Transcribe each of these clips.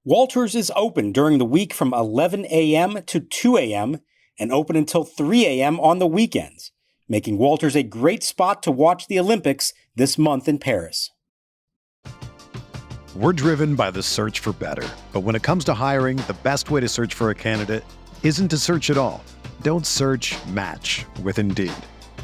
Walters is open during the week from 11 a.m. to 2 a.m. and open until 3 a.m. on the weekends, making Walters a great spot to watch the Olympics this month in Paris. We're driven by the search for better. But when it comes to hiring, the best way to search for a candidate isn't to search at all. Don't search, match with Indeed.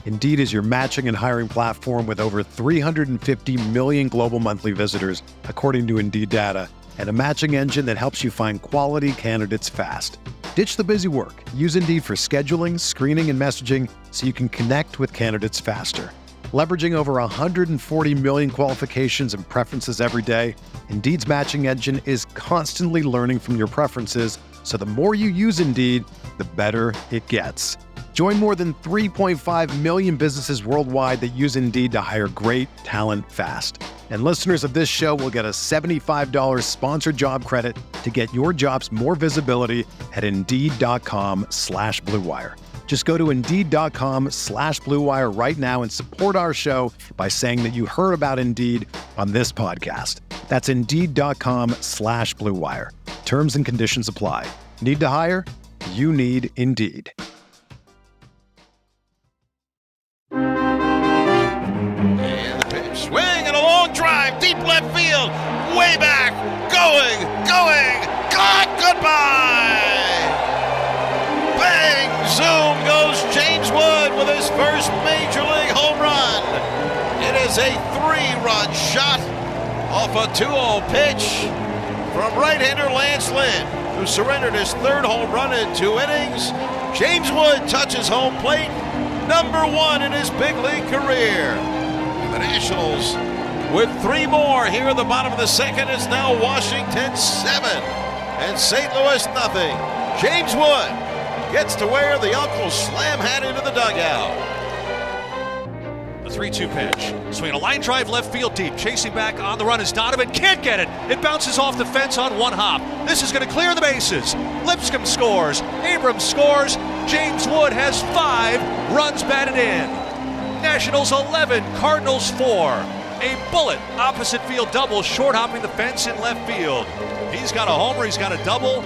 Indeed is your matching and hiring platform with over 350 million global monthly visitors, according to Indeed data, and a matching engine that helps you find quality candidates fast. Ditch the busy work. Use Indeed for scheduling, screening, and messaging so you can connect with candidates faster. Leveraging over 140 million qualifications and preferences every day, Indeed's matching engine is constantly learning from your preferences, so the more you use Indeed, the better it gets. Join more than 3.5 million businesses worldwide that use Indeed to hire great talent fast. And listeners of this show will get a $75 sponsored job credit to get your jobs more visibility at Indeed.com/Blue Wire. Just go to Indeed.com/Blue Wire right now and support our show by saying that you heard about Indeed on this podcast. That's Indeed.com/Blue Wire. Terms and conditions apply. Need to hire? You need Indeed. And the pitch, swing and a long drive, deep left field, way back, going, gone, goodbye! Bang, zoom goes James Wood with his first major league home run. It is a 3-run shot off a 2-0 pitch from right-hander Lance Lynn, who surrendered his third home run in 2 innings. James Wood touches home plate, number 1 in his big league career. And the Nationals with 3 more here in the bottom of the second. It's now Washington 7 and St. Louis nothing. James Wood gets to wear the Uncle Slam hat into the dugout. The 3-2 pitch. Swing a line drive left field deep. Chasing back on the run is Donovan. Can't get it. It bounces off the fence on one hop. This is going to clear the bases. Lipscomb scores. Abrams scores. James Wood has 5 runs batted in. Nationals 11, Cardinals 4. A bullet opposite field double, short hopping the fence in left field. He's got a homer. He's got a double.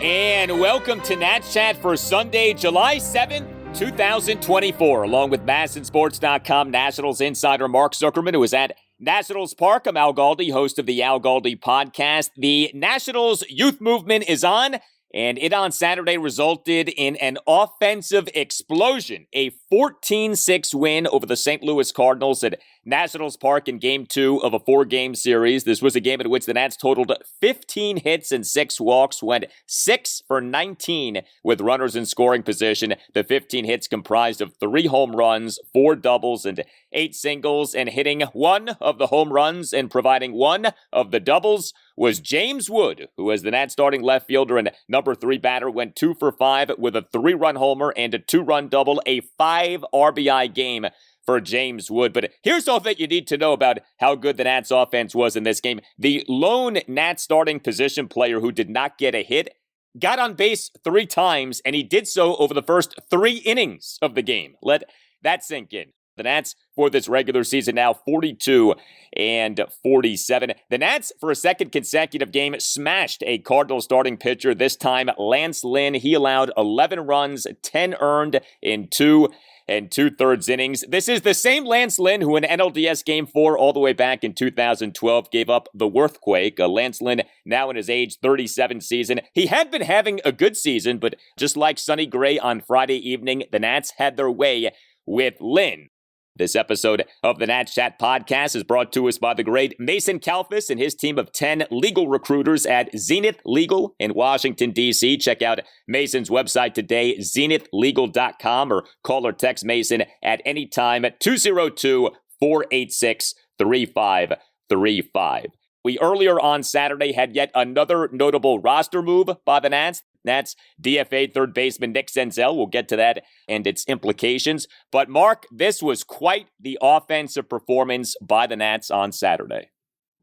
And welcome to Nats Chat for Sunday, July 7th, 2024. Along with MASNsports.com Nationals insider Mark Zuckerman, who is at Nationals Park. I'm Al Galdi, host of the Al Galdi podcast. The Nationals youth movement is on, and it on Saturday resulted in an offensive explosion. A 14-6 win over the St. Louis Cardinals at Nationals Park in Game 2 of a 4-game series. This was a game in which the Nats totaled 15 hits and 6 walks, went 6 for 19 with runners in scoring position. The 15 hits comprised of 3 home runs, 4 doubles, and 8 singles, and hitting 1 of the home runs and providing 1 of the doubles was James Wood, who as the Nats starting left fielder and number 3 batter went 2 for 5 with a 3-run homer and a 2-run double, a 5 RBI game for James Wood. But here's all that you need to know about how good the Nats offense was in this game. The lone Nats starting position player who did not get a hit got on base 3 times, and he did so over the first 3 innings of the game. Let that sink in. The Nats for this regular season now 42-47. The Nats for a second consecutive game smashed a Cardinals starting pitcher, this time Lance Lynn. He allowed 11 runs, 10 earned in 2 2/3 innings. This is the same Lance Lynn who in NLDS Game 4 all the way back in 2012 gave up the Worthquake. Lance Lynn now in his age 37 season. He had been having a good season, but just like Sonny Gray on Friday evening, the Nats had their way with Lynn. This episode of the Nats Chat podcast is brought to us by the great Mason Kalfas and his team of 10 legal recruiters at Zenith Legal in Washington, D.C. Check out Mason's website today, zenithlegal.com, or call or text Mason at any time at 202-486-3535. We earlier on Saturday had yet another notable roster move by the Nats. Nats DFA'd third baseman Nick Senzel. We'll get to that and its implications. But Mark, this was quite the offensive performance by the Nats on Saturday.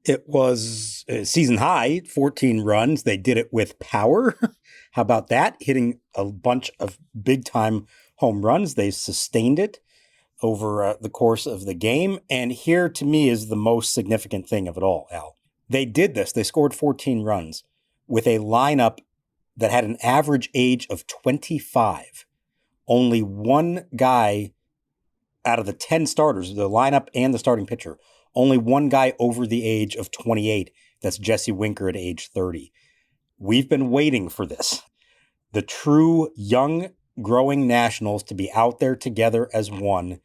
It was a season high, 14 runs. They did it with power. How about that? Hitting a bunch of big-time home runs. They sustained it over the course of the game. And here, to me, is the most significant thing of it all, Al. They did this. They scored 14 runs with a lineup that had an average age of 25. Only one guy out of the 10 starters, the lineup and the starting pitcher, only one guy over the age of 28. That's Jesse Winker at age 30. We've been waiting for this. The true young, growing Nationals to be out there together as one,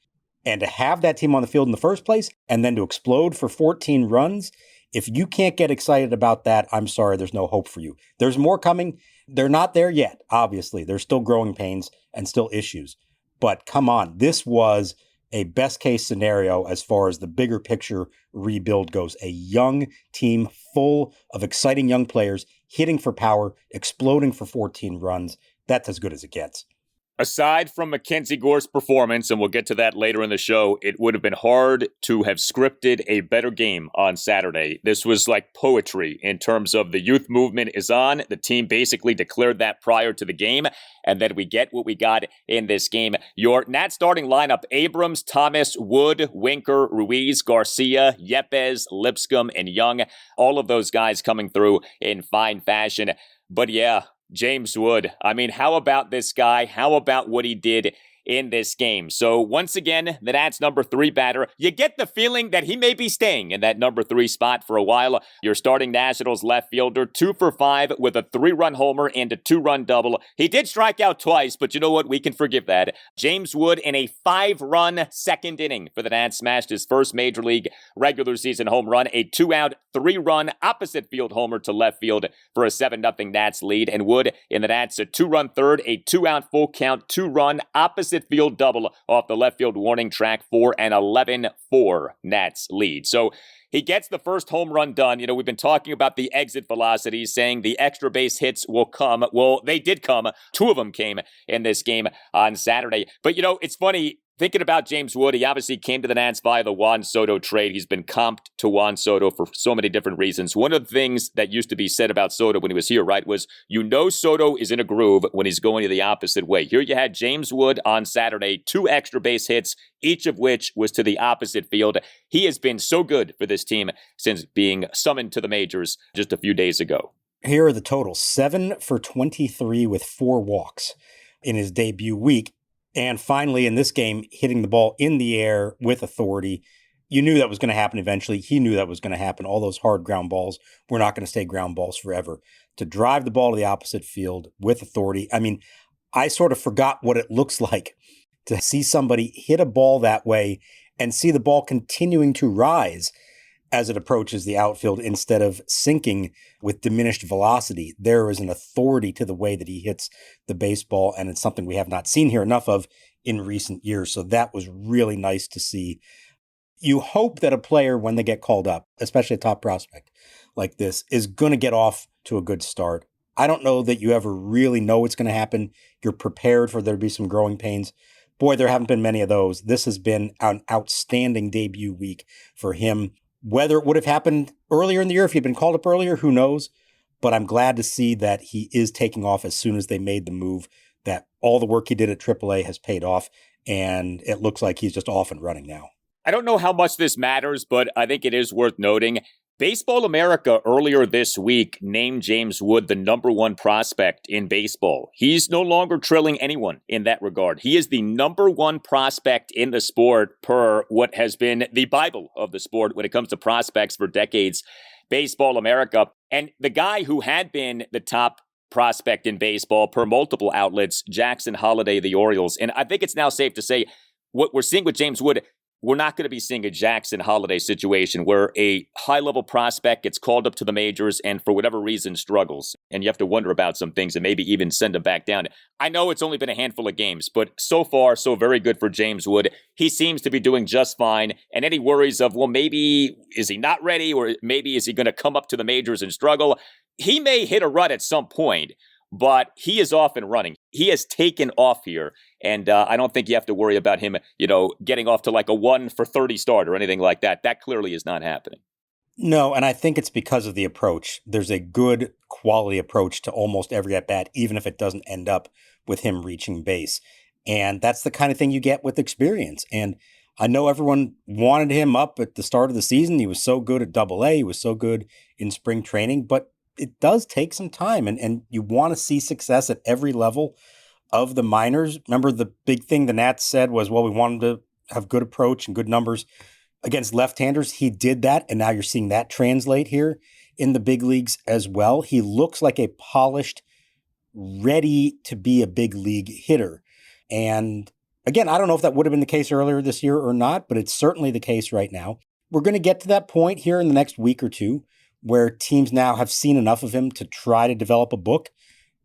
and to have that team on the field in the first place, and then to explode for 14 runs. If you can't get excited about that, I'm sorry, there's no hope for you. There's more coming. They're not there yet, obviously. There's still growing pains and still issues. But come on, this was a best case scenario as far as the bigger picture rebuild goes. A young team full of exciting young players hitting for power, exploding for 14 runs. That's as good as it gets. Aside from MacKenzie Gore's performance, and we'll get to that later in the show, it would have been hard to have scripted a better game on Saturday. This was like poetry in terms of the youth movement is on. The team basically declared that prior to the game, and then we get what we got in this game. Your Nat starting lineup: Abrams, Thomas, Wood, Winker, Ruiz, Garcia, Yepez, Lipscomb, and Young. All of those guys coming through in fine fashion. But yeah, James Wood. I mean, how about this guy? How about what he did in this game? So once again, the Nats number 3 batter. You get the feeling that he may be staying in that number 3 spot for a while. Your starting Nationals left fielder, 2 for 5 with a 3-run homer and a 2-run double. He did strike out twice, but you know what? We can forgive that. James Wood in a 5-run second inning for the Nats smashed his first Major League regular season home run, a 2-out, 3-run opposite field homer to left field for a 7-0 Nats lead. And Wood in the Nats a 2-run third, a 2-out full count, 2-run opposite field double off the left field warning track for an 11-4 Nats lead. So he gets the first home run done. You know, we've been talking about the exit velocities, saying the extra base hits will come. Well, they did come. 2 of them came in this game on Saturday. But, you know, it's funny. Thinking about James Wood, he obviously came to the Nats via the Juan Soto trade. He's been comped to Juan Soto for so many different reasons. One of the things that used to be said about Soto when he was here, right, was you know Soto is in a groove when he's going to the opposite way. Here you had James Wood on Saturday, 2 extra base hits, each of which was to the opposite field. He has been so good for this team since being summoned to the majors just a few days ago. Here are the totals: 7 for 23 with 4 walks in his debut week. And finally, in this game, hitting the ball in the air with authority. You knew that was going to happen eventually. He knew that was going to happen. All those hard ground balls were not going to stay ground balls forever. To drive the ball to the opposite field with authority. I mean, I sort of forgot what it looks like to see somebody hit a ball that way and see the ball continuing to rise as it approaches the outfield instead of sinking with diminished velocity. There is an authority to the way that he hits the baseball, and it's something we have not seen here enough of in recent years. So that was really nice to see. You hope that a player, when they get called up, especially a top prospect like this, is going to get off to a good start. I don't know that you ever really know what's going to happen. You're prepared for there to be some growing pains. Boy, there haven't been many of those. This has been an outstanding debut week for him. Whether it would have happened earlier in the year, if he'd been called up earlier, who knows? But I'm glad to see that he is taking off as soon as they made the move, that all the work he did at AAA has paid off, and it looks like he's just off and running now. I don't know how much this matters, but I think it is worth noting. Baseball America earlier this week named James Wood the number 1 prospect in baseball. He's no longer trailing anyone in that regard. He is the number 1 prospect in the sport per what has been the Bible of the sport when it comes to prospects for decades, Baseball America. And the guy who had been the top prospect in baseball per multiple outlets, Jackson Holliday of the Orioles. And I think it's now safe to say what we're seeing with James Wood, we're not going to be seeing a Jackson Holliday situation where a high-level prospect gets called up to the majors and for whatever reason struggles. And you have to wonder about some things and maybe even send him back down. I know it's only been a handful of games, but so far, so very good for James Wood. He seems to be doing just fine. And any worries of, well, maybe is he not ready or maybe is he going to come up to the majors and struggle? He may hit a rut at some point, but he is off and running. He has taken off here, and I don't think you have to worry about him, getting off to like a 1 for 30 start or anything like that. That clearly is not happening. No, and I think it's because of the approach. There's a good quality approach to almost every at-bat, even if it doesn't end up with him reaching base. And that's the kind of thing you get with experience. And I know everyone wanted him up at the start of the season. He was so good at AA. He was so good in spring training, but it does take some time, and you want to see success at every level of the minors. Remember, the big thing the Nats said was, well, we wanted to have good approach and good numbers against left-handers. He did that, and now you're seeing that translate here in the big leagues as well. He looks like a polished, ready to be a big league hitter. And again, I don't know if that would have been the case earlier this year or not, but it's certainly the case right now. We're going to get to that point here in the next week or two where teams now have seen enough of him to try to develop a book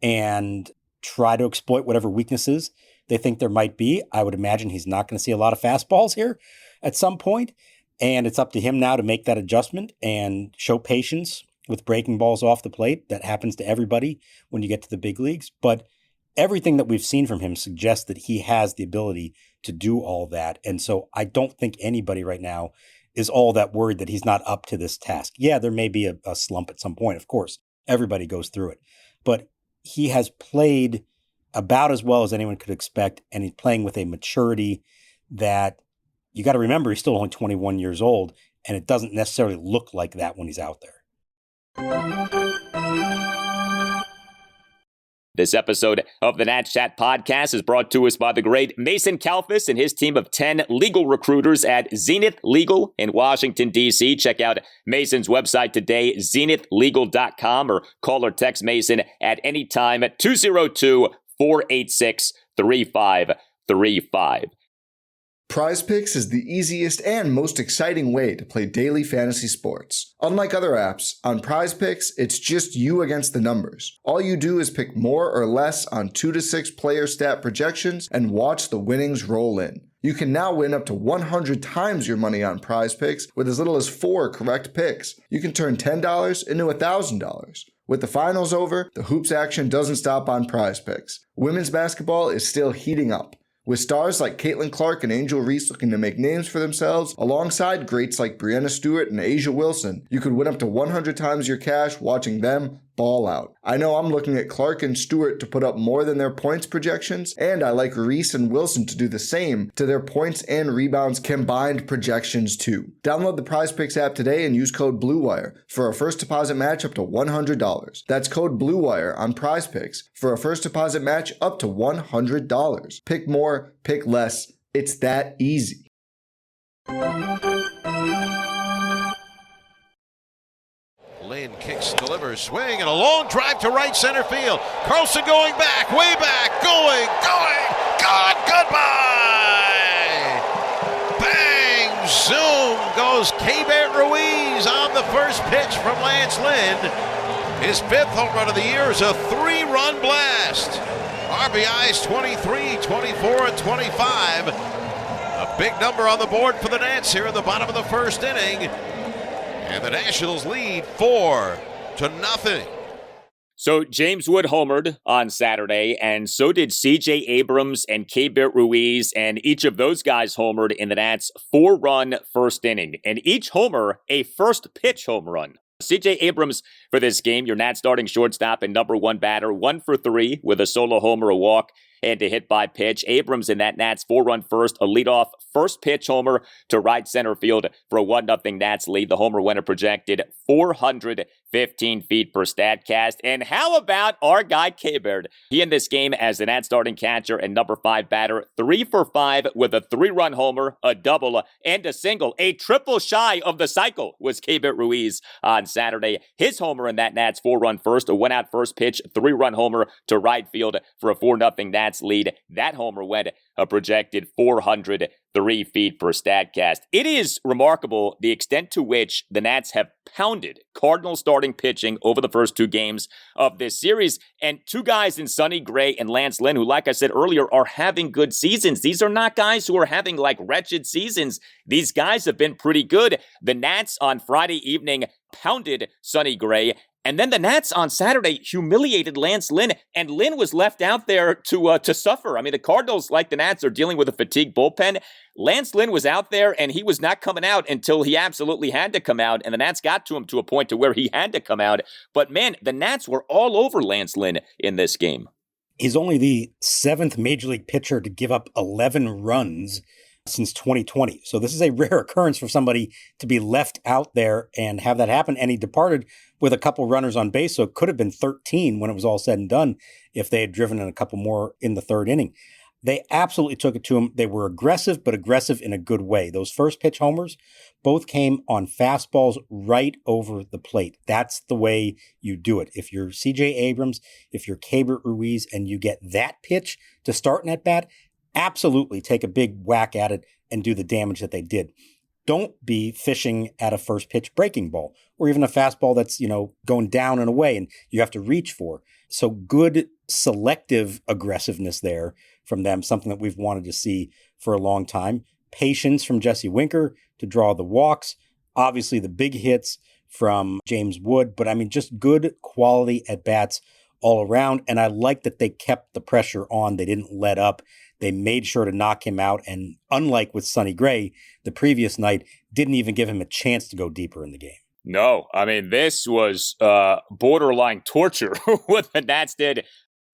and try to exploit whatever weaknesses they think there might be. I would imagine he's not going to see a lot of fastballs here at some point, and it's up to him now to make that adjustment and show patience with breaking balls off the plate. That happens to everybody when you get to the big leagues, but everything that we've seen from him suggests that he has the ability to do all that, and so I don't think anybody right now is all that worried that he's not up to this task. Yeah, there may be a slump at some point, of course. Everybody goes through it. But he has played about as well as anyone could expect, and he's playing with a maturity that you got to remember he's still only 21 years old, and it doesn't necessarily look like that when he's out there. This episode of the Nats Chat podcast is brought to us by the great Mason Kalfas and his team of 10 legal recruiters at Zenith Legal in Washington, D.C. Check out Mason's website today, zenithlegal.com, or call or text Mason at any time at 202-486-3535. Prize Picks is the easiest and most exciting way to play daily fantasy sports. Unlike other apps, on Prize Picks, it's just you against the numbers. All you do is pick more or less on 2 to 6 player stat projections and watch the winnings roll in. You can now win up to 100 times your money on Prize Picks with as little as 4 correct picks. You can turn $10 into $1,000. With the finals over, the hoops action doesn't stop on Prize Picks. Women's basketball is still heating up, with stars like Caitlin Clark and Angel Reese looking to make names for themselves, alongside greats like Brianna Stewart and Asia Wilson. You could win up to 100 times your cash watching them ball out. I know I'm looking at Clark and Stewart to put up more than their points projections, and I like Reese and Wilson to do the same to their points and rebounds combined projections too. Download the Prize Picks app today and use code BLUEWIRE for a first deposit match up to $100. That's code BLUEWIRE on Prize Picks for a first deposit match up to $100. Pick more, pick less. It's that easy. Lynn kicks, delivers, swing, and a long drive to right center field. Carlson going back, way back, going, gone, goodbye! Bang, zoom goes Keibert Ruiz on the first pitch from Lance Lynn. His 5th home run of the year is a 3-run blast. RBIs 23, 24, and 25. A big number on the board for the Nats here in the bottom of the first inning. And the Nationals lead 4-0. So James Wood homered on Saturday, and so did C.J. Abrams and Keibert Ruiz, and each of those guys homered in the Nats' 4-run first inning. And each homer, a first-pitch home run. C.J. Abrams for this game, your Nats starting shortstop and number 1 batter, 1 for 3 with a solo homer, a walk, and a hit by pitch. Abrams in that Nats 4-run first, a leadoff first pitch homer to right center field for a 1-0 Nats lead. The homer winner projected 415 feet per Statcast. And how about our guy Keibert? He in this game as the Nats starting catcher and number 5 batter, 3 for 5 with a 3-run homer, a double, and a single. A triple shy of the cycle was Keibert Ruiz on Saturday. His homer in that Nats 4-run first, a 1-out first pitch, 3-run homer to right field for a 4-0 Nats lead. That homer went a projected 403 feet per Statcast. It is remarkable the extent to which the Nats have pounded Cardinals starting pitching over the first 2 games of this series. And 2 guys in Sonny Gray and Lance Lynn, who, like I said earlier, are having good seasons. These are not guys who are having like wretched seasons. These guys have been pretty good. The Nats on Friday evening pounded Sonny Gray. And then the Nats on Saturday humiliated Lance Lynn, and Lynn was left out there to suffer. I mean, the Cardinals, like the Nats, are dealing with a fatigued bullpen. Lance Lynn was out there, and he was not coming out until he absolutely had to come out, and the Nats got to him to a point to where he had to come out. But man, the Nats were all over Lance Lynn in this game. He's only the 7th Major League pitcher to give up 11 runs since 2020. So this is a rare occurrence for somebody to be left out there and have that happen. And he departed with a couple runners on base. So it could have been 13 when it was all said and done if they had driven in a couple more in the third inning. They absolutely took it to him. They were aggressive, but aggressive in a good way. Those first pitch homers both came on fastballs right over the plate. That's the way you do it. If you're CJ Abrams, if you're Keibert Ruiz, and you get that pitch to start an at-bat, absolutely take a big whack at it and do the damage that they did. Don't be fishing at a first pitch breaking ball or even a fastball that's, going down and away and you have to reach for. So good selective aggressiveness there from them, something that we've wanted to see for a long time. Patience from Jesse Winker to draw the walks. Obviously the big hits from James Wood, but just good quality at bats all around. And I like that they kept the pressure on. They didn't let up. They made sure to knock him out. And unlike with Sonny Gray, the previous night, didn't even give him a chance to go deeper in the game. No, this was borderline torture what the Nats did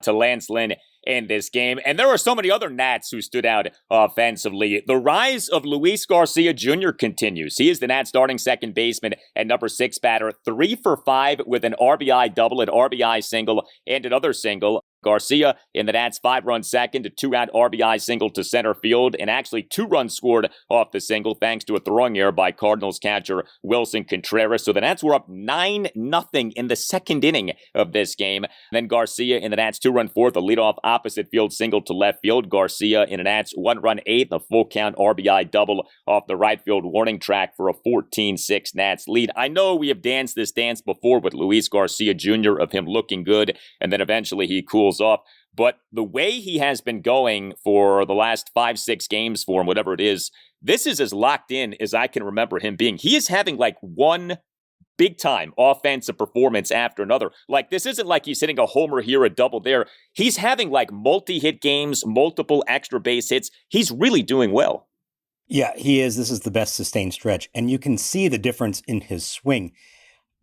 to Lance Lynn in this game. And there were so many other Nats who stood out offensively. The rise of Luis Garcia Jr. continues. He is the Nats starting second baseman and number 6 batter, 3 for 5 with an RBI double, an RBI single, and another single. Garcia in the Nats 5-run second, a 2-out RBI single to center field, and actually 2 runs scored off the single thanks to a throwing error by Cardinals catcher Wilson Contreras. So the Nats were up 9-0 in the second inning of this game. Then Garcia in the Nats 2-run fourth, a leadoff opposite field single to left field. Garcia in the Nats 1-run eighth, a full count RBI double off the right field warning track for a 14-6 Nats lead. I know we have danced this dance before with Luis Garcia Jr. of him looking good, and then eventually he cools off. But the way he has been going for the last 5-6 games for him, whatever it is, this is as locked in as I can remember him being. He is having like one big time offensive performance after another. Like, this isn't like he's hitting a homer here, a double there. He's having like multi-hit games, multiple extra base hits. He's really doing well. Yeah, he is. This is the best sustained stretch. And you can see the difference in his swing,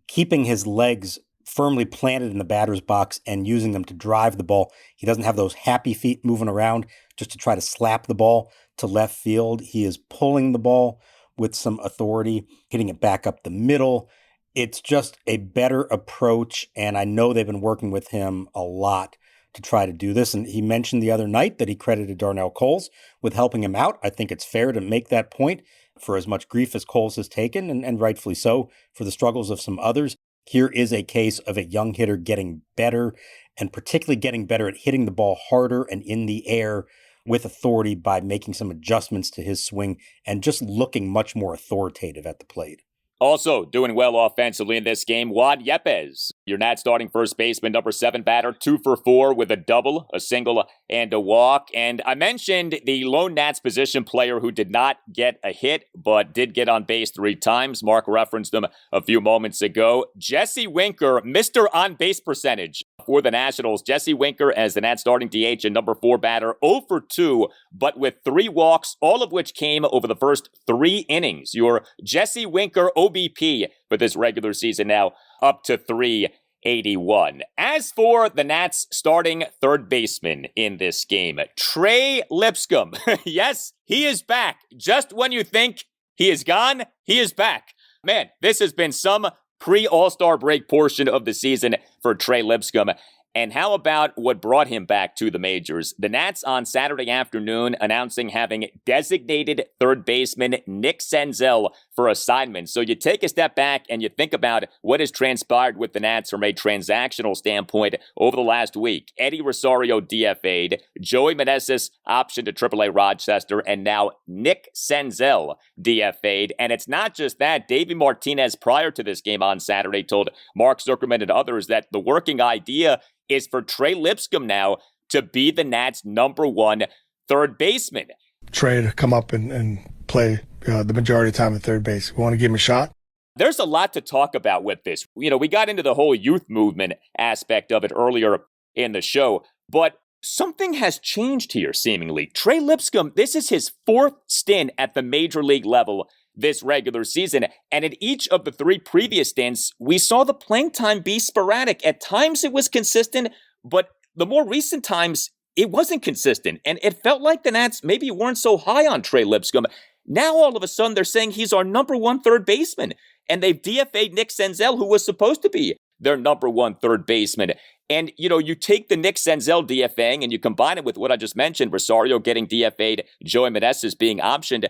keeping his legs firmly planted in the batter's box and using them to drive the ball. He doesn't have those happy feet moving around just to try to slap the ball to left field. He is pulling the ball with some authority, hitting it back up the middle. It's just a better approach, and I know they've been working with him a lot to try to do this. And he mentioned the other night that he credited Darnell Coles with helping him out. I think it's fair to make that point for as much grief as Coles has taken, and rightfully so, for the struggles of some others. Here is a case of a young hitter getting better, and particularly getting better at hitting the ball harder and in the air with authority by making some adjustments to his swing and just looking much more authoritative at the plate. Also doing well offensively in this game, Juan Yepez, your Nats starting first baseman, number 7 batter, 2 for 4 with a double, a single, and a walk. And I mentioned the lone Nats position player who did not get a hit, but did get on base 3 times. Mark referenced him a few moments ago. Jesse Winker, Mr. On-Base Percentage for the Nationals. Jesse Winker as the Nats starting DH and number 4 batter, 0 for 2, but with 3 walks, all of which came over the first 3 innings. Your Jesse Winker OBP for this regular season now up to 381. As for the Nats starting third baseman in this game, Trey Lipscomb. Yes, he is back. Just when you think he is gone, he is back. Man, this has been some pre-All-Star break portion of the season for Trey Lipscomb. And how about what brought him back to the majors? The Nats on Saturday afternoon announcing having designated third baseman Nick Senzel for assignment. So you take a step back and you think about what has transpired with the Nats from a transactional standpoint over the last week. Eddie Rosario DFA'd, Joey Meneses optioned to AAA Rochester, and now Nick Senzel DFA'd. And it's not just that. Davey Martinez, prior to this game on Saturday, told Mark Zuckerman and others that the working idea is for Trey Lipscomb now to be the Nats' number 1 third baseman. Trey to come up and play the majority of the time at third base. We want to give him a shot. There's a lot to talk about with this. We got into the whole youth movement aspect of it earlier in the show, but something has changed here, seemingly. Trey Lipscomb, this is his 4th stint at the major league level this regular season, and in each of the 3 previous stints, we saw the playing time be sporadic. At times it was consistent, but the more recent times, it wasn't consistent. And it felt like the Nats maybe weren't so high on Trey Lipscomb. Now all of a sudden they're saying he's our number one third baseman. And they've DFA'd Nick Senzel, who was supposed to be their number one third baseman. And, you take the Nick Senzel DFAing and you combine it with what I just mentioned, Rosario getting DFA'd, Joey Meneses being optioned.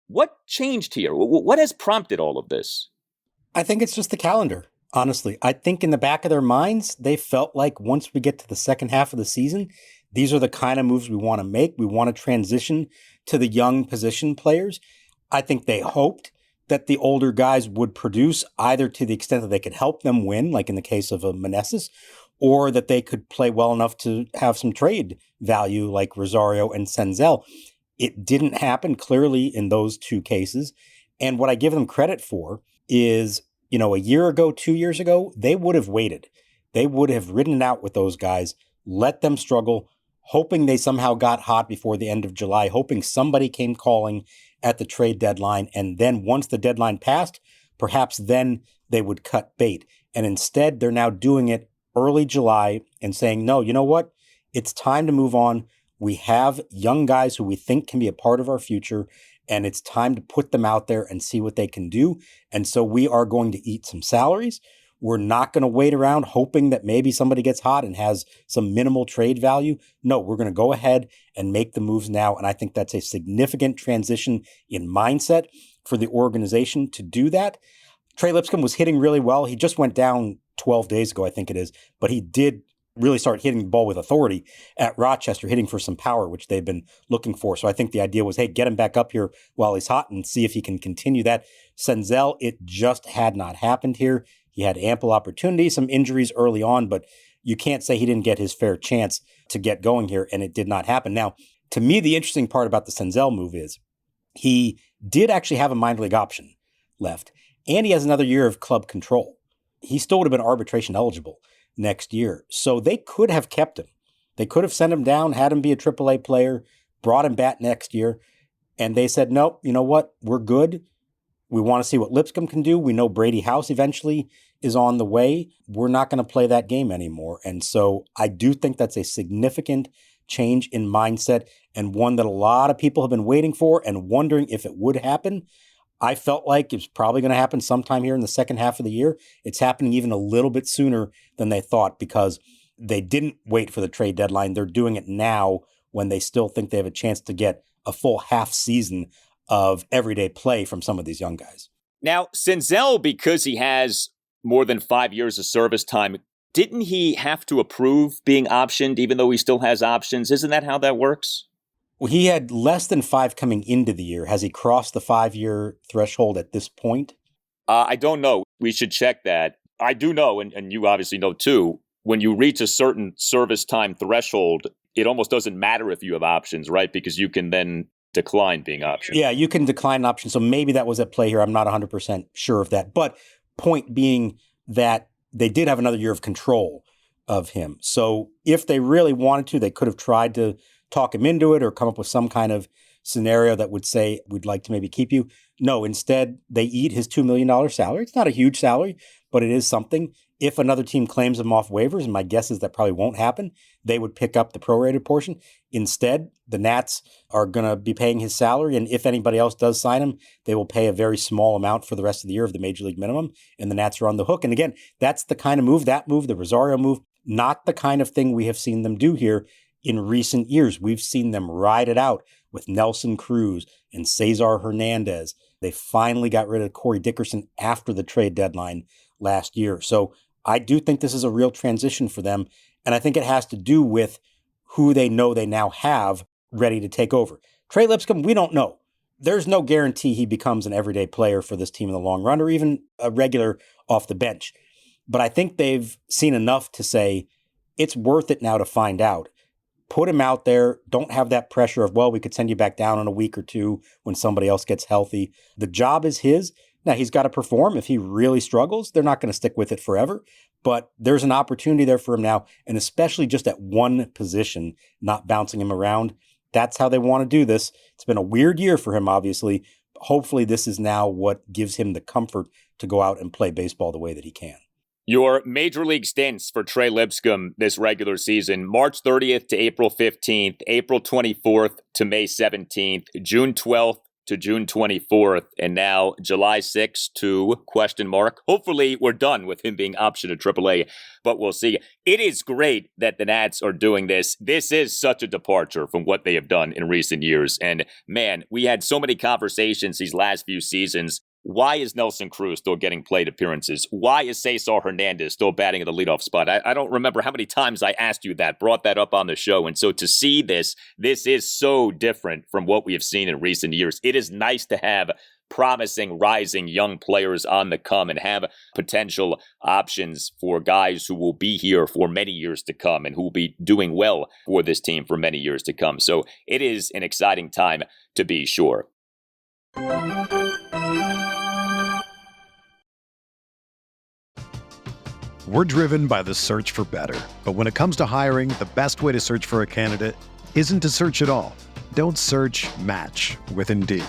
What changed here? What has prompted all of this? I think it's just the calendar, honestly. I think in the back of their minds, they felt like once we get to the second half of the season, these are the kind of moves we want to make. We want to transition to the young position players. I think they hoped that the older guys would produce either to the extent that they could help them win, like in the case of a Meneses, or that they could play well enough to have some trade value like Rosario and Senzel. It didn't happen clearly in those two cases. And what I give them credit for is, a year ago, 2 years ago, they would have waited. They would have ridden it out with those guys, let them struggle, hoping they somehow got hot before the end of July, hoping somebody came calling at the trade deadline. And then once the deadline passed, perhaps then they would cut bait. And instead, they're now doing it early July and saying, no, you know what? It's time to move on. We have young guys who we think can be a part of our future, and it's time to put them out there and see what they can do. And so we are going to eat some salaries. We're not going to wait around hoping that maybe somebody gets hot and has some minimal trade value. No, we're going to go ahead and make the moves now. And I think that's a significant transition in mindset for the organization to do that. Trey Lipscomb was hitting really well. He just went down 12 days ago, I think it is, but he did really start hitting the ball with authority at Rochester, hitting for some power, which they've been looking for. So I think the idea was, hey, get him back up here while he's hot and see if he can continue that. Senzel, it just had not happened here. He had ample opportunity, some injuries early on, but you can't say he didn't get his fair chance to get going here, and it did not happen. Now, to me, the interesting part about the Senzel move is he did actually have a minor league option left, and he has another year of club control. He still would have been arbitration eligible next year. So they could have kept him. They could have sent him down, had him be a AAA player, brought him back next year. And they said, nope, you know what? We're good. We want to see what Lipscomb can do. We know Brady House eventually is on the way. We're not going to play that game anymore. And so I do think that's a significant change in mindset and one that a lot of people have been waiting for and wondering if it would happen. I felt like it's probably going to happen sometime here in the second half of the year. It's happening even a little bit sooner than they thought because they didn't wait for the trade deadline. They're doing it now when they still think they have a chance to get a full half season of everyday play from some of these young guys. Now, Senzel, because he has more than 5 years of service time, didn't he have to approve being optioned even though he still has options? Isn't that how that works? Well, he had less than 5 coming into the year. Has he crossed the 5-year threshold at this point? I don't know. We should check that. I do know, and you obviously know too, when you reach a certain service time threshold, it almost doesn't matter if you have options, right? Because you can then decline being optioned. Yeah, you can decline an option. So maybe that was at play here. I'm not 100% sure of that. But point being that they did have another year of control of him. So if they really wanted to, they could have tried to talk him into it or come up with some kind of scenario that would say, we'd like to maybe keep you. No, instead, they eat his $2 million salary. It's not a huge salary, but it is something. If another team claims him off waivers, and my guess is that probably won't happen, they would pick up the prorated portion. Instead, the Nats are going to be paying his salary, and if anybody else does sign him, they will pay a very small amount for the rest of the year of the major league minimum, and the Nats are on the hook. And again, that's the kind of move, the Rosario move, not the kind of thing we have seen them do here in recent years. We've seen them ride it out with Nelson Cruz and Cesar Hernandez. They finally got rid of Corey Dickerson after the trade deadline last year. So I do think this is a real transition for them. And I think it has to do with who they know they now have ready to take over. Trey Lipscomb, we don't know. There's no guarantee he becomes an everyday player for this team in the long run or even a regular off the bench. But I think they've seen enough to say it's worth it now to find out. Put him out there. Don't have that pressure of, well, we could send you back down in a week or two when somebody else gets healthy. The job is his. Now, he's got to perform. If he really struggles, they're not going to stick with it forever. But there's an opportunity there for him now, and especially just at one position, not bouncing him around. That's how they want to do this. It's been a weird year for him, obviously. Hopefully, this is now what gives him the comfort to go out and play baseball the way that he can. Your major league stints for Trey Lipscomb this regular season, March 30th to April 15th, April 24th to May 17th, June 12th to June 24th, and now July 6th to ? Hopefully we're done with him being optioned to AAA, but we'll see. It is great that the Nats are doing this. This is such a departure from what they have done in recent years. And man, we had so many conversations these last few seasons. Why is Nelson Cruz still getting plate appearances? Why is Cesar Hernandez still batting at the leadoff spot? I don't remember how many times I asked you that, brought that up on the show. And so to see this is so different from what we have seen in recent years. It is nice to have promising, rising young players on the come and have potential options for guys who will be here for many years to come and who will be doing well for this team for many years to come. So it is an exciting time to be sure. We're driven by the search for better. But when it comes to hiring, the best way to search for a candidate isn't to search at all. Don't search, match with Indeed.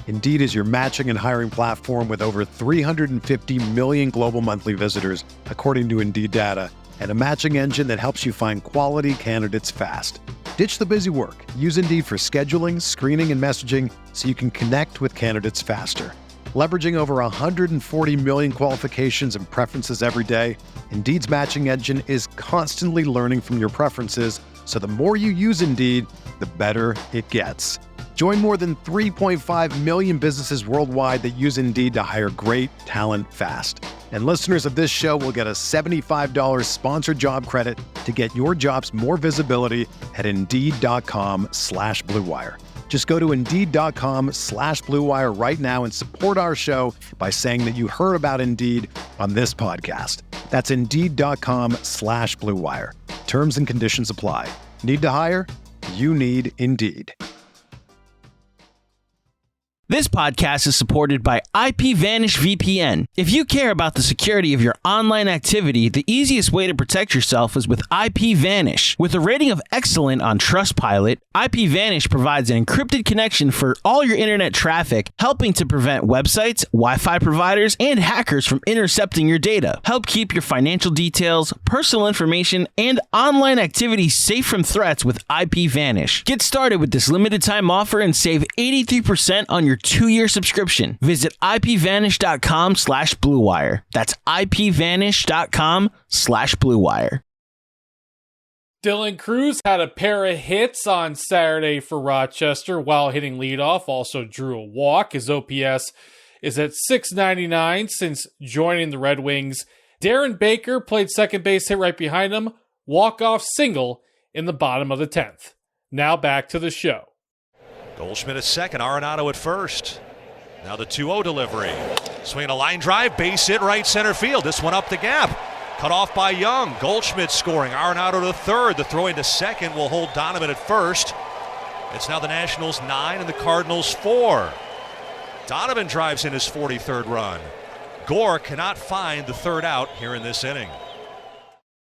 Indeed is your matching and hiring platform with over 350 million global monthly visitors, according to Indeed data, and a matching engine that helps you find quality candidates fast. Ditch the busy work. Use Indeed for scheduling, screening, and messaging so you can connect with candidates faster. Leveraging over 140 million qualifications and preferences every day, Indeed's matching engine is constantly learning from your preferences, so the more you use Indeed, the better it gets. Join more than 3.5 million businesses worldwide that use Indeed to hire great talent fast. And listeners of this show will get a $75 sponsored job credit to get your jobs more visibility at Indeed.com/Blue Wire. Just go to Indeed.com/Blue Wire right now and support our show by saying that you heard about Indeed on this podcast. That's Indeed.com/Blue Wire. Terms and conditions apply. Need to hire? You need Indeed. This podcast is supported by IPVanish VPN. If you care about the security of your online activity, the easiest way to protect yourself is with IPVanish. With a rating of excellent on Trustpilot, IPVanish provides an encrypted connection for all your internet traffic, helping to prevent websites, Wi-Fi providers, and hackers from intercepting your data. Help keep your financial details, personal information, and online activity safe from threats with IPVanish. Get started with this limited time offer and save 83% on your 2-year subscription. Visit IPVanish.com/Blue Wire. That's IPVanish.com/Blue Wire. Dylan Cruz had a pair of hits on Saturday for Rochester while hitting leadoff, also drew a walk. His OPS is at .699 since joining the Red Wings. Darren Baker played second base, hit right behind him, walk-off single in the bottom of the 10th. Now back to the show. Goldschmidt at second, Arenado at first. Now the 2-0 delivery. Swinging a line drive, base hit right center field. This one up the gap. Cut off by Young. Goldschmidt scoring. Arenado to third. The throw into second will hold Donovan at first. It's now the Nationals 9 and the Cardinals 4. Donovan drives in his 43rd run. Gore cannot find the third out here in this inning.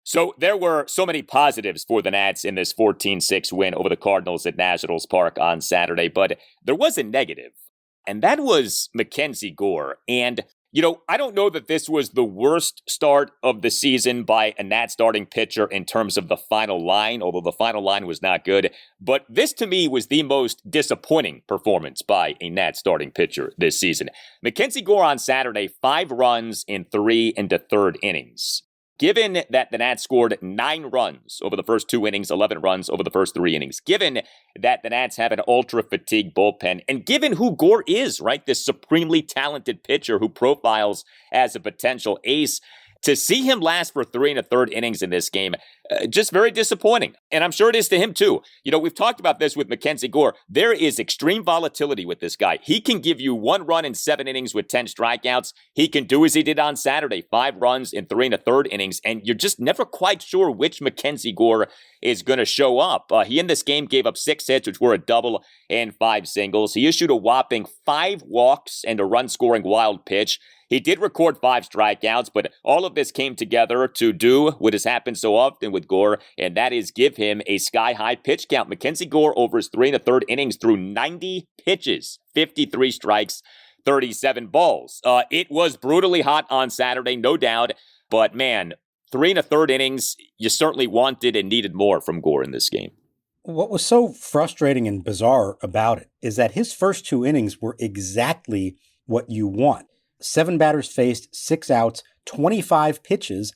So there were so many positives for the Nats in this 14-6 win over the Cardinals at Nationals Park on Saturday, but there was a negative, and that was MacKenzie Gore. And, I don't know that this was the worst start of the season by a Nats starting pitcher in terms of the final line, although the final line was not good. But this, to me, was the most disappointing performance by a Nats starting pitcher this season. MacKenzie Gore on Saturday, 5 runs in 3 1/3 innings. Given that the Nats scored 9 runs over the first 2 innings, 11 runs over the first 3 innings, given that the Nats have an ultra-fatigued bullpen, and given who Gore is, right, this supremely talented pitcher who profiles as a potential ace, to see him last for 3 1/3 innings in this game, just very disappointing. And I'm sure it is to him too. We've talked about this with MacKenzie Gore. There is extreme volatility with this guy. He can give you 1 run in 7 innings with 10 strikeouts. He can do as he did on Saturday, 5 runs in 3 1/3 innings. And you're just never quite sure which MacKenzie Gore is going to show up. He in this game gave up 6 hits, which were a double and 5 singles. He issued a whopping 5 walks and a run-scoring wild pitch. He did record 5 strikeouts, but all of this came together to do what has happened so often with Gore, and that is give him a sky-high pitch count. MacKenzie Gore over his 3 1/3 innings threw 90 pitches, 53 strikes, 37 balls. It was brutally hot on Saturday, no doubt, But man, 3 1/3 innings, you certainly wanted and needed more from Gore in this game. What was so frustrating and bizarre about it is that his first 2 innings were exactly what you want. 7 batters faced, 6 outs, 25 pitches,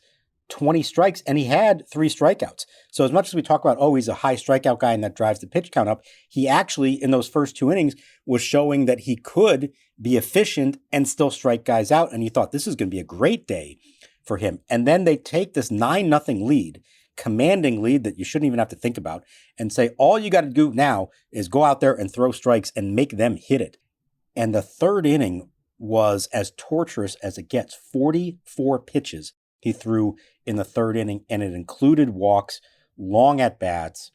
20 strikes, and he had 3 strikeouts. So as much as we talk about, he's a high strikeout guy and that drives the pitch count up, he actually, in those first 2 innings, was showing that he could be efficient and still strike guys out. And you thought this is going to be a great day for him. And then they take this 9-0 lead, commanding lead that you shouldn't even have to think about, and say, all you got to do now is go out there and throw strikes and make them hit it. And the 3rd inning was as torturous as it gets. 44 pitches he threw in the 3rd inning, and it included walks, long at-bats,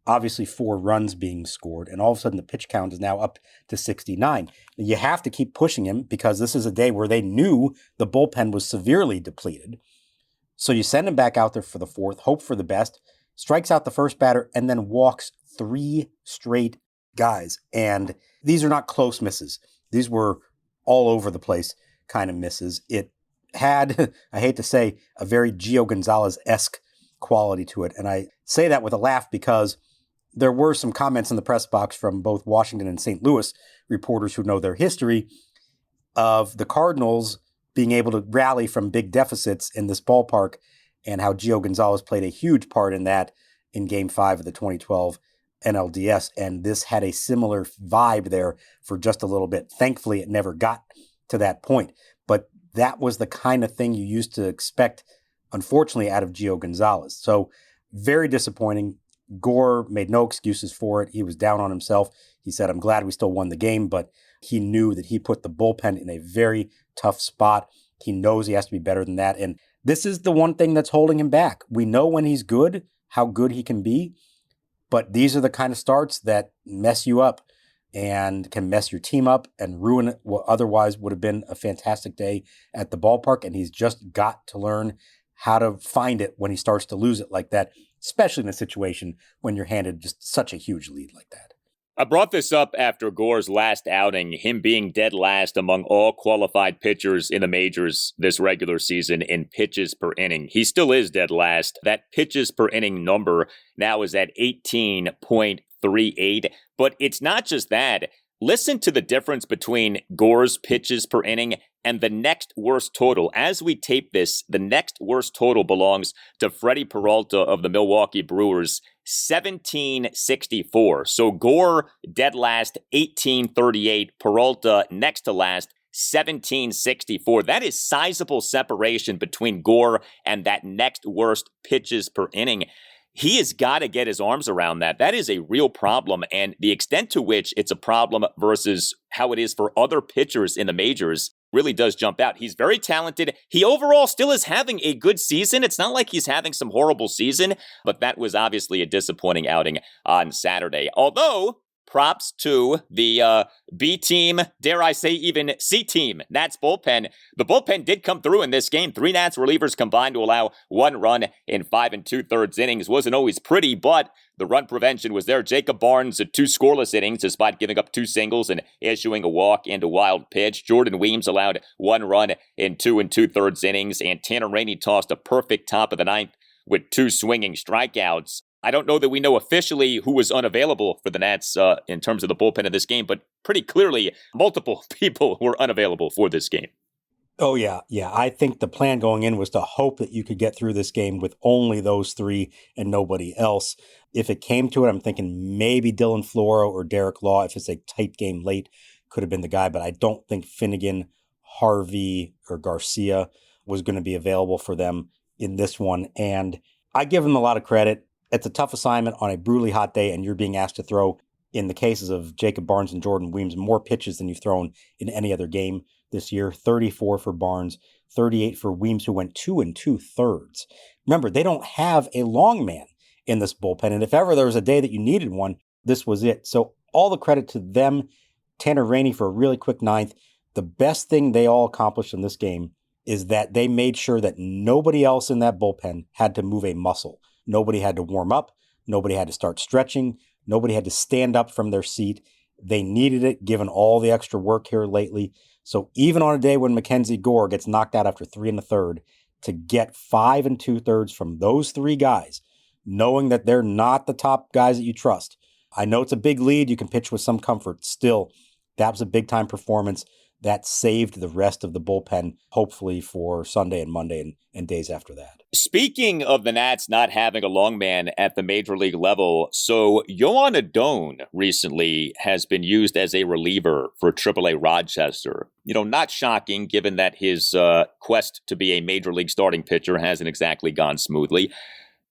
obviously 4 runs being scored, and all of a sudden the pitch count is now up to 69. You have to keep pushing him because this is a day where they knew the bullpen was severely depleted. So you send him back out there for the 4th, hope for the best, strikes out the first batter, and then walks 3 straight guys. And these are not close misses. These were all over the place kind of misses. It had, I hate to say, a very Gio Gonzalez-esque quality to it. And I say that with a laugh because there were some comments in the press box from both Washington and St. Louis reporters who know their history of the Cardinals being able to rally from big deficits in this ballpark and how Gio Gonzalez played a huge part in that in Game 5 of the 2012 NLDS. And this had a similar vibe there for just a little bit. Thankfully, it never got to that point. But that was the kind of thing you used to expect, unfortunately, out of Gio Gonzalez. So very disappointing. Gore made no excuses for it. He was down on himself. He said, I'm glad we still won the game, but he knew that he put the bullpen in a very tough spot. He knows he has to be better than that. And this is the one thing that's holding him back. We know when he's good, how good he can be, but these are the kind of starts that mess you up and can mess your team up and ruin what otherwise would have been a fantastic day at the ballpark. And he's just got to learn how to find it when he starts to lose it like that, especially in a situation when you're handed just such a huge lead like that. I brought this up after Gore's last outing, him being dead last among all qualified pitchers in the majors this regular season in pitches per inning. He still is dead last. That pitches per inning number now is at 18.38. But it's not just that. Listen to the difference between Gore's pitches per inning and the next worst total. As we tape this, the next worst total belongs to Freddie Peralta of the Milwaukee Brewers, 1764. So Gore dead last, 1838. Peralta next to last, 1764. That is sizable separation between Gore and that next worst pitches per inning. He has got to get his arms around that. That is a real problem, and the extent to which it's a problem versus how it is for other pitchers in the majors really does jump out. He's very talented. He overall still is having a good season. It's not like he's having some horrible season, but that was obviously a disappointing outing on Saturday. Although, props to the B team, dare I say even C team, Nats bullpen. The bullpen did come through in this game. 3 Nats relievers combined to allow 1 run in 5 2/3 innings. Wasn't always pretty, but the run prevention was there. Jacob Barnes at 2 scoreless innings despite giving up 2 singles and issuing a walk and a wild pitch. Jordan Weems allowed 1 run in 2 2/3 innings, and Tanner Rainey tossed a perfect top of the 9th with 2 swinging strikeouts. I don't know that we know officially who was unavailable for the Nats in terms of the bullpen of this game, but pretty clearly multiple people were unavailable for this game. Oh, yeah. I think the plan going in was to hope that you could get through this game with only those 3 and nobody else. If it came to it, I'm thinking maybe Dylan Floro or Derek Law, if it's a tight game late, could have been the guy, but I don't think Finnegan, Harvey, or Garcia was going to be available for them in this one. And I give them a lot of credit. It's a tough assignment on a brutally hot day, and you're being asked to throw, in the cases of Jacob Barnes and Jordan Weems, more pitches than you've thrown in any other game this year. 34 for Barnes, 38 for Weems, who went 2 2/3. Remember, they don't have a long man in this bullpen, and if ever there was a day that you needed one, this was it. So all the credit to them. Tanner Rainey for a really quick 9th. The best thing they all accomplished in this game is that they made sure that nobody else in that bullpen had to move a muscle. Nobody had to warm up. Nobody had to start stretching. Nobody had to stand up from their seat. They needed it, given all the extra work here lately. So even on a day when MacKenzie Gore gets knocked out after 3 1/3, to get 5 2/3 from those three guys, knowing that they're not the top guys that you trust. I know it's a big lead. You can pitch with some comfort. Still, that was a big-time performance that saved the rest of the bullpen, hopefully for Sunday and Monday and days after that. Speaking of the Nats not having a long man at the major league level, so Joan Adon recently has been used as a reliever for AAA Rochester. Not shocking given that his quest to be a major league starting pitcher hasn't exactly gone smoothly.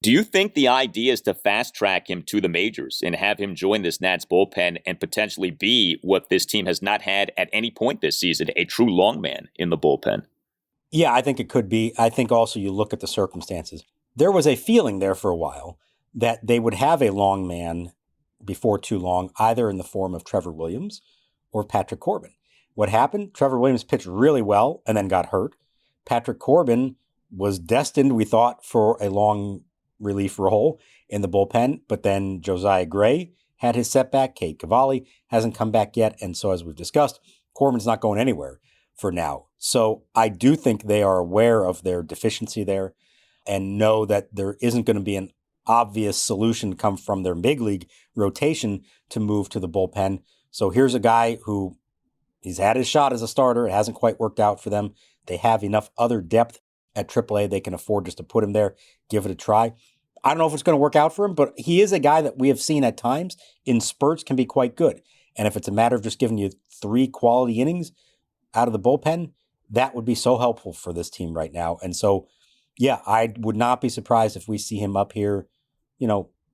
Do you think the idea is to fast-track him to the majors and have him join this Nats bullpen and potentially be what this team has not had at any point this season, a true long man in the bullpen? Yeah, I think it could be. I think also you look at the circumstances. There was a feeling there for a while that they would have a long man before too long, either in the form of Trevor Williams or Patrick Corbin. What happened? Trevor Williams pitched really well and then got hurt. Patrick Corbin was destined, we thought, for a long relief role in the bullpen, but then Josiah Gray had his setback. Cade Cavalli hasn't come back yet. And so, as we've discussed, Corbin's not going anywhere for now. So I do think they are aware of their deficiency there and know that there isn't going to be an obvious solution come from their big league rotation to move to the bullpen. So here's a guy who he's had his shot as a starter. It hasn't quite worked out for them. They have enough other depth at AAA. They can afford just to put him there, give it a try. I don't know if it's going to work out for him, but he is a guy that we have seen at times in spurts can be quite good. And if it's a matter of just giving you 3 quality innings out of the bullpen, that would be so helpful for this team right now. And so, yeah, I would not be surprised if we see him up here,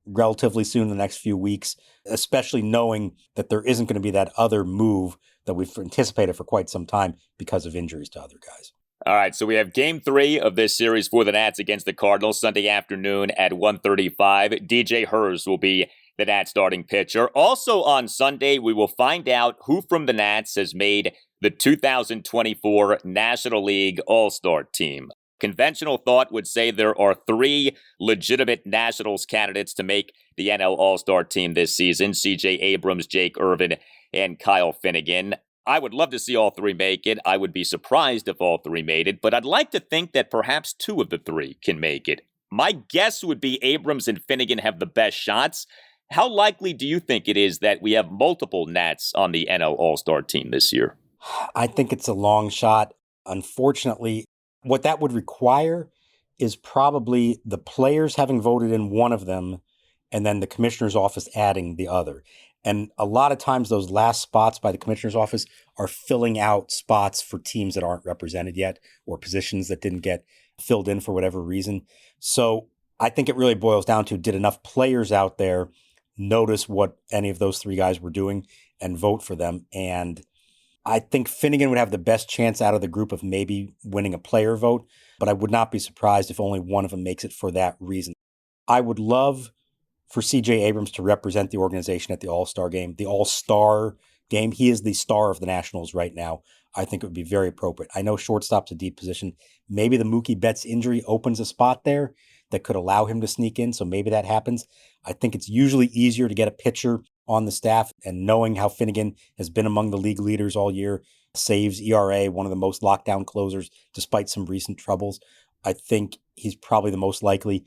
relatively soon in the next few weeks, especially knowing that there isn't going to be that other move that we've anticipated for quite some time because of injuries to other guys. All right, so we have Game 3 of this series for the Nats against the Cardinals Sunday afternoon at 1:35. DJ Hers will be the Nats starting pitcher. Also on Sunday, we will find out who from the Nats has made the 2024 National League All-Star team. Conventional thought would say there are 3 legitimate Nationals candidates to make the NL All-Star team this season: C.J. Abrams, Jake Irvin, and Kyle Finnegan. I would love to see all 3 make it. I would be surprised if all 3 made it, but I'd like to think that perhaps 2 of the 3 can make it. My guess would be Abrams and Finnegan have the best shots. How likely do you think it is that we have multiple Nats on the NL All-Star team this year? I think it's a long shot. Unfortunately, what that would require is probably the players having voted in one of them and then the commissioner's office adding the other. And a lot of times those last spots by the commissioner's office are filling out spots for teams that aren't represented yet or positions that didn't get filled in for whatever reason. So I think it really boils down to, did enough players out there notice what any of those 3 guys were doing and vote for them? And I think Finnegan would have the best chance out of the group of maybe winning a player vote, but I would not be surprised if only one of them makes it for that reason. I would love for C.J. Abrams to represent the organization at the All-Star game, the All-Star game. He is the star of the Nationals right now. I think it would be very appropriate. I know shortstop's a deep position. Maybe the Mookie Betts injury opens a spot there that could allow him to sneak in, so maybe that happens. I think it's usually easier to get a pitcher on the staff, and knowing how Finnegan has been among the league leaders all year, saves ERA, one of the most lockdown closers despite some recent troubles, I think he's probably the most likely.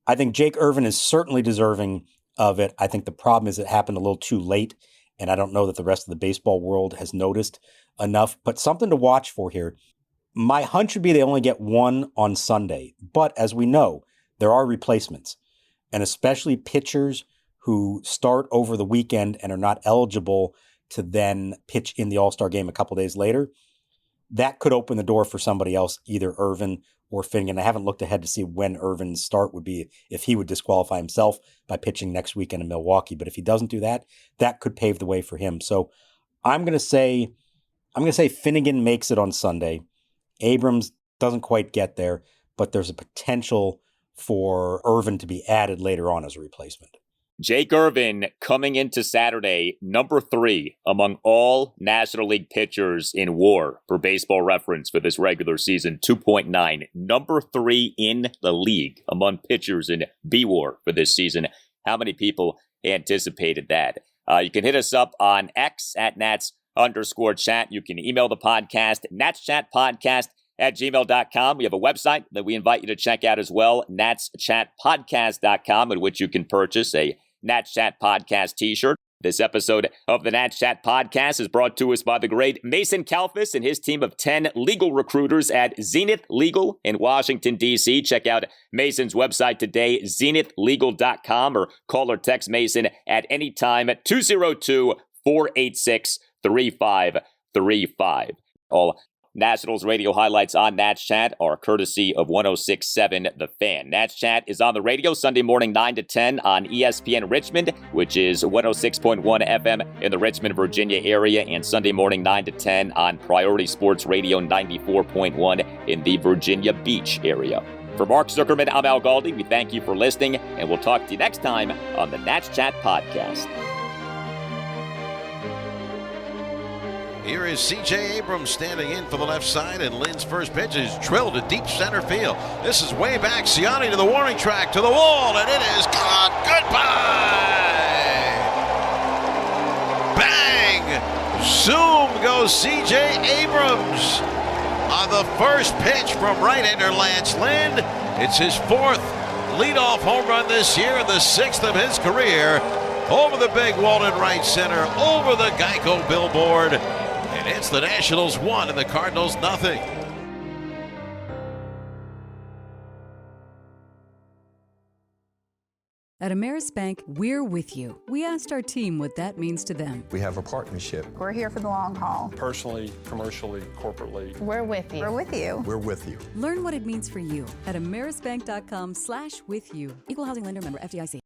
I think Jake Irvin is certainly deserving of it. I think the problem is it happened a little too late, and I don't know that the rest of the baseball world has noticed enough, but something to watch for here. My hunch would be they only get 1 on Sunday, but as we know, there are replacements, and especially pitchers who start over the weekend and are not eligible to then pitch in the All-Star game a couple days later. That could open the door for somebody else, either Irvin or Finnegan. I haven't looked ahead to see when Irvin's start would be, if he would disqualify himself by pitching next weekend in Milwaukee. But if he doesn't do that, that could pave the way for him. So I'm going to say Finnegan makes it on Sunday. Abrams doesn't quite get there, but there's a potential for Irvin to be added later on as a replacement. Jake Irvin coming into Saturday, number 3 among all National League pitchers in WAR for Baseball Reference for this regular season, 2.9. Number 3 in the league among pitchers in B-WAR for this season. How many people anticipated that? You can hit us up on X at Nats_chat. You can email the podcast, natschatpodcast natschat@gmail.com. We have a website that we invite you to check out as well, natschatpodcast.com, in which you can purchase a Nats Chat Podcast t-shirt. This episode of the Nats Chat Podcast is brought to us by the great Mason Kalfas and his team of 10 legal recruiters at Zenith Legal in Washington, D.C. Check out Mason's website today, zenithlegal.com, or call or text Mason at any time at 202-486-3535. All Nationals radio highlights on Nats Chat are courtesy of 106.7 The Fan. Nats Chat is on the radio Sunday morning 9 to 10 on ESPN Richmond, which is 106.1 FM in the Richmond, Virginia area, and Sunday morning 9 to 10 on Priority Sports Radio 94.1 in the Virginia Beach area. For Mark Zuckerman, I'm Al Galdi. We thank you for listening, and we'll talk to you next time on the Nats Chat Podcast. Here is C.J. Abrams standing in for the left side, and Lynn's first pitch is drilled to deep center field. This is way back. Ciani to the warning track, to the wall, and it is gone. Goodbye! Bang! Zoom goes C.J. Abrams on the first pitch from right-hander Lance Lynn. It's his fourth leadoff home run this year and the sixth of his career. Over the big wall in right center, over the Geico billboard. And it's the Nationals 1 and the Cardinals nothing. At Ameris Bank, we're with you. We asked our team what that means to them. We have a partnership. We're here for the long haul. Personally, commercially, corporately. We're with you. We're with you. We're with you. Learn what it means for you at amerisbank.com/withyou. Equal housing lender, member FDIC.